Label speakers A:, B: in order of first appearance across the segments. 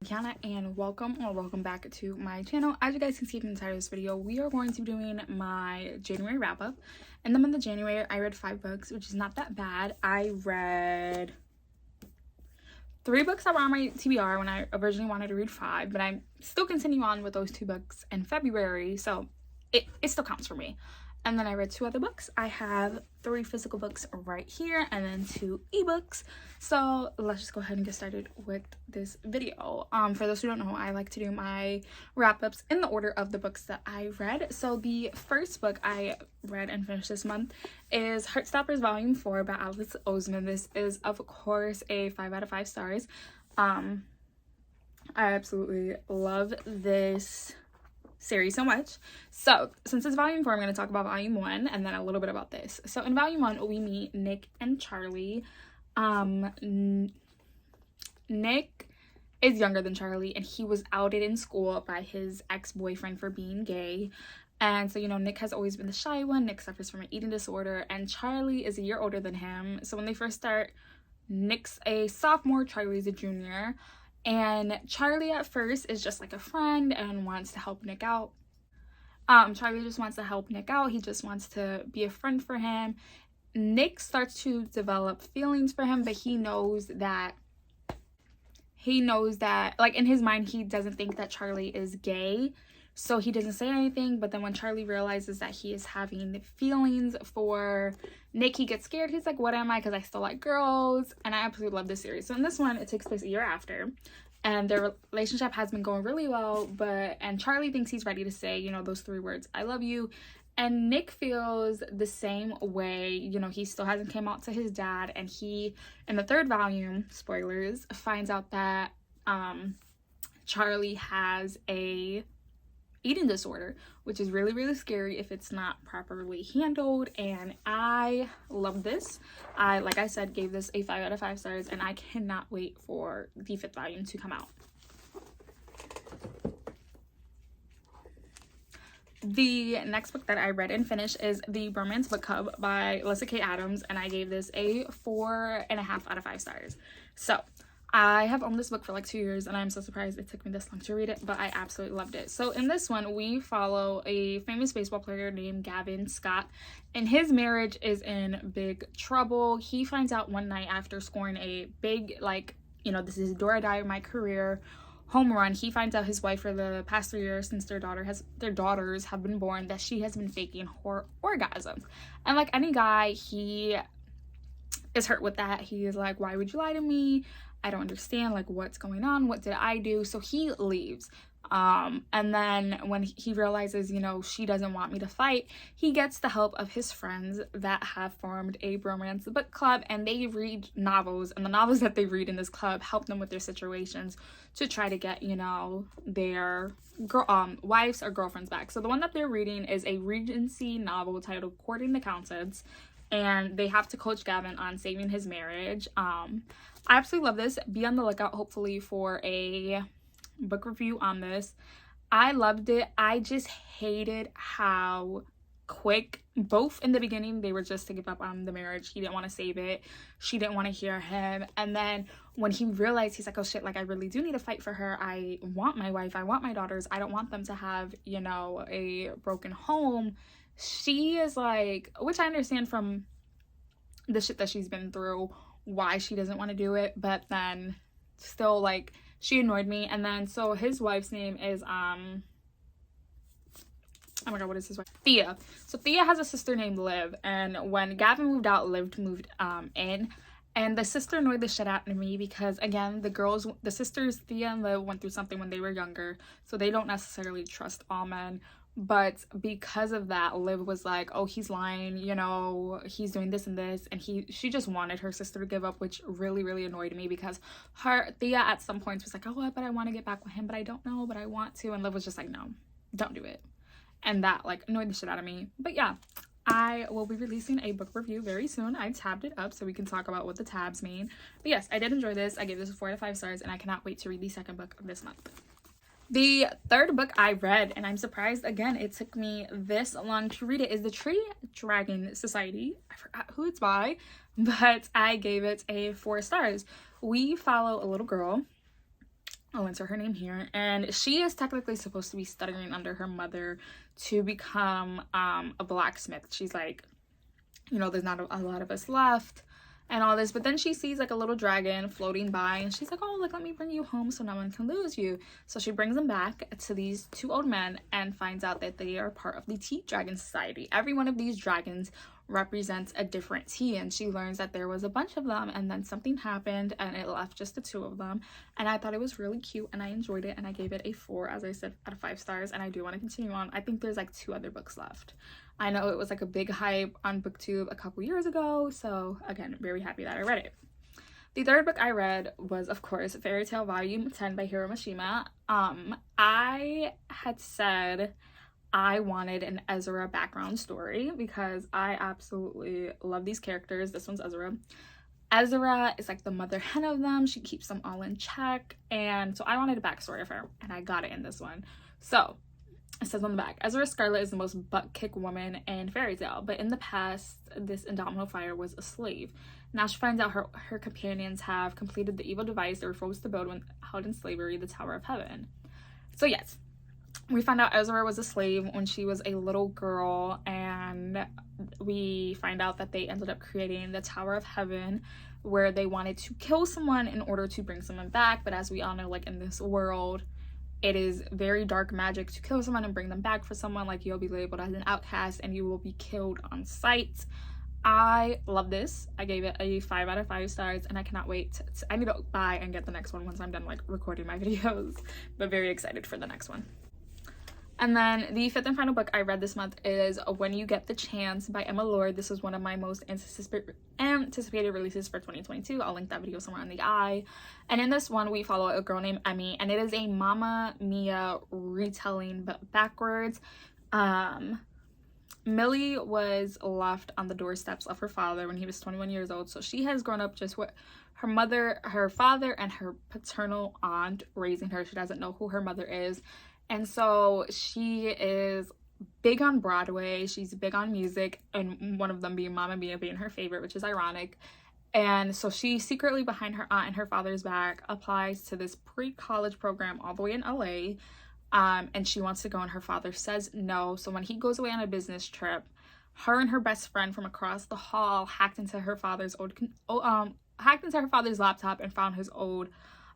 A: Kiana, and welcome back to my channel. As you guys can see from the title of this video, we are going to be doing my January wrap-up. In the month of January, I read 5 books, which is not that bad. I read 3 books that were on my TBR when I originally wanted to read 5, but I'm still continuing on with those 2 books in February, so it still counts for me. And then I read 2 other books. I have 3 physical books right here and then 2 ebooks. So let's just go ahead and get started with this video. For those who don't know, I like to do my wrap-ups in the order of the books that I read. So the first book I read and finished this month is Heartstoppers Volume 4 by Alice Oseman. This is, of course, a 5 out of 5 stars. I absolutely love this series so much. So since it's volume 4, I'm going to talk about volume 1 and then a little bit about this. So in volume 1 we meet Nick and Charlie. Nick is younger than Charlie, and he was outed in school by his ex-boyfriend for being gay. And so, you know, Nick has always been the shy one. Nick suffers from an eating disorder, and Charlie is a year older than him. So when they first start, Nick's a sophomore, Charlie's a junior. And Charlie at first is just like a friend and wants to help Nick out. Charlie just wants to help Nick out. He just wants to be a friend for him. Nick starts to develop feelings for him, but he knows that, like, in his mind, he doesn't think that Charlie is gay. So he doesn't say anything, but then when Charlie realizes that he is having feelings for Nick, he gets scared. He's like, what am I? Because I still like girls. And I absolutely love this series. So in this one, it takes place a year after. And their relationship has been going really well. And Charlie thinks he's ready to say, you know, those 3 words, I love you. And Nick feels the same way. You know, he still hasn't came out to his dad. And he, in the 3rd volume, spoilers, finds out that Charlie has a eating disorder, which is really, really scary if it's not properly handled. And I love this. I, like I said, gave this a 5 out of 5 stars, and I cannot wait for the 5th volume to come out. The next book that I read and finished is The Bromance Book Club by Alyssa K. Adams, and I gave this a 4.5 out of 5 stars. So I have owned this book for like 2 years, and I'm so surprised it took me this long to read it, but I absolutely loved it. So in this one, we follow a famous baseball player named Gavin Scott, and his marriage is in big trouble. He finds out one night after scoring a big, like, you know, this is do or die of my career home run. He finds out his wife, for the past 3 years since their daughters have been born, that she has been faking her orgasms. And like any guy, he is hurt with that. He is like, why would you lie to me? I don't understand, like, what's going on? What did I do? So he leaves. And then when he realizes, you know, she doesn't want me to fight, he gets the help of his friends that have formed a bromance book club, and they read novels, and the novels that they read in this club help them with their situations to try to get, you know, their wives or girlfriends back. So the one that they're reading is a Regency novel titled Courting the Countess, and they have to coach Gavin on saving his marriage. I absolutely love this. Be on the lookout, hopefully, for a book review on this. I loved it. I just hated how quick, both in the beginning, they were just to give up on the marriage. He didn't want to save it. She didn't want to hear him. And then when he realized, he's like, oh shit, like, I really do need to fight for her. I want my wife. I want my daughters. I don't want them to have, you know, a broken home. She is like, which I understand from the shit that she's been through, why she doesn't want to do it, but then still, like, she annoyed me. And then so his wife's name is oh my god, what is his wife? Thea. So Thea has a sister named Liv, and when Gavin moved out, Liv moved in, and the sister annoyed the shit out of me because, again, the sisters Thea and Liv went through something when they were younger, so they don't necessarily trust all men. But because of that, Liv was like, oh, he's lying, you know, he's doing this and this, and she just wanted her sister to give up, which really, really annoyed me because Thea at some points was like, oh, but I want to get back with him, but I don't know, but I want to, and Liv was just like, no, don't do it. And that, like, annoyed the shit out of me. But yeah, I will be releasing a book review very soon. I tabbed it up so we can talk about what the tabs mean. But yes, I did enjoy this. I gave this a 4 out of 5 stars, and I cannot wait to read the 2nd book of this month. The 3rd book I read, and I'm surprised again it took me this long to read it, is The Tree Dragon Society. I forgot who it's by, but I gave it a 4 stars. We follow a little girl I'll insert her name here, and she is technically supposed to be studying under her mother to become a blacksmith. She's like, you know, there's not a lot of us left and all this, but then she sees like a little dragon floating by, and she's like, oh, like, let me bring you home so no one can lose you. So she brings them back to these two old men and finds out that they are part of the Tea Dragon Society. Every one of these dragons represents a different tea, and she learns that there was a bunch of them, and then something happened and it left just the two of them. And I thought it was really cute and I enjoyed it, and I gave it a 4, as I said, out of 5 stars, and I do want to continue on. I think there's like 2 other books left. I know it was like a big hype on BookTube a couple years ago, so again, very happy that I read it. The third book I read was, of course, Fairy Tail Volume 10 by Hiro Mishima. I had said I wanted an Ezra background story because I absolutely love these characters. This one's Ezra. Ezra is like the mother hen of them. She keeps them all in check, and so I wanted a backstory of her, and I got it in this one. So it says on the back, Ezra Scarlet is the most butt-kick woman in Fairy Tail, but in the past, this indomitable fighter was a slave. Now she finds out her companions have completed the evil device they were forced to build when held in slavery, the Tower of Heaven. So yes, we find out Ezra was a slave when she was a little girl, and we find out that they ended up creating the Tower of Heaven, where they wanted to kill someone in order to bring someone back. But as we all know, like, in this world, it is very dark magic to kill someone and bring them back for someone. Like, you'll be labeled as an outcast and you will be killed on sight. I love this. I gave it a 5 out of 5 stars, and I cannot wait I need to buy and get the next one once I'm done like recording my videos, but very excited for the next one. And then the 5th and final book I read this month is When You Get the Chance by Emma Lord. This is one of my most anticipated releases for 2022. I'll link that video somewhere in the eye. And in this one, we follow a girl named Emmy, and it is a Mamma Mia retelling, but backwards. Millie was left on the doorsteps of her father when he was 21 years old. So she has grown up just with her mother, her father, and her paternal aunt raising her. She doesn't know who her mother is. And so she is big on Broadway. She's big on music, and one of them being Mamma Mia being her favorite, which is ironic. And so she secretly, behind her aunt and her father's back, applies to this pre-college program all the way in LA. And she wants to go, and her father says no. So when he goes away on a business trip, her and her best friend from across the hall hacked into her father's laptop and found his old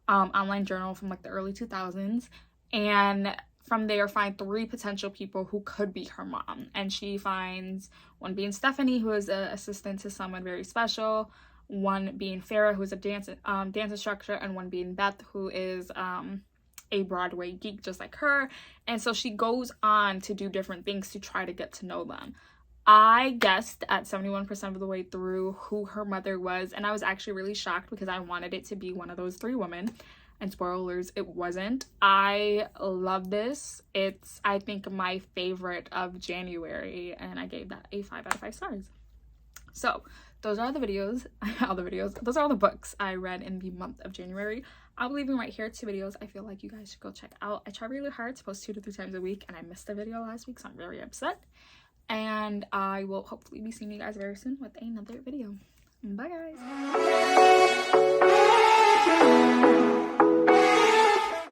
A: online journal from like the early 2000s. And from there find 3 potential people who could be her mom. And she finds one being Stephanie, who is an assistant to someone very special, one being Farah, who is a dance instructor, and one being Beth, who is a Broadway geek just like her. And so she goes on to do different things to try to get to know them. I guessed at 71% of the way through who her mother was, and I was actually really shocked because I wanted it to be one of those 3 women. And spoilers, it wasn't. I love this. It's, I think, my favorite of January, and I gave that a 5 out of 5 stars. So those are the videos, those are all the books I read in the month of January. I'll be leaving right here 2 videos I feel like you guys should go check out. I try really hard to post 2 to 3 times a week, and I missed a video last week, so I'm very upset. And I will hopefully be seeing you guys very soon with another video. Bye, guys.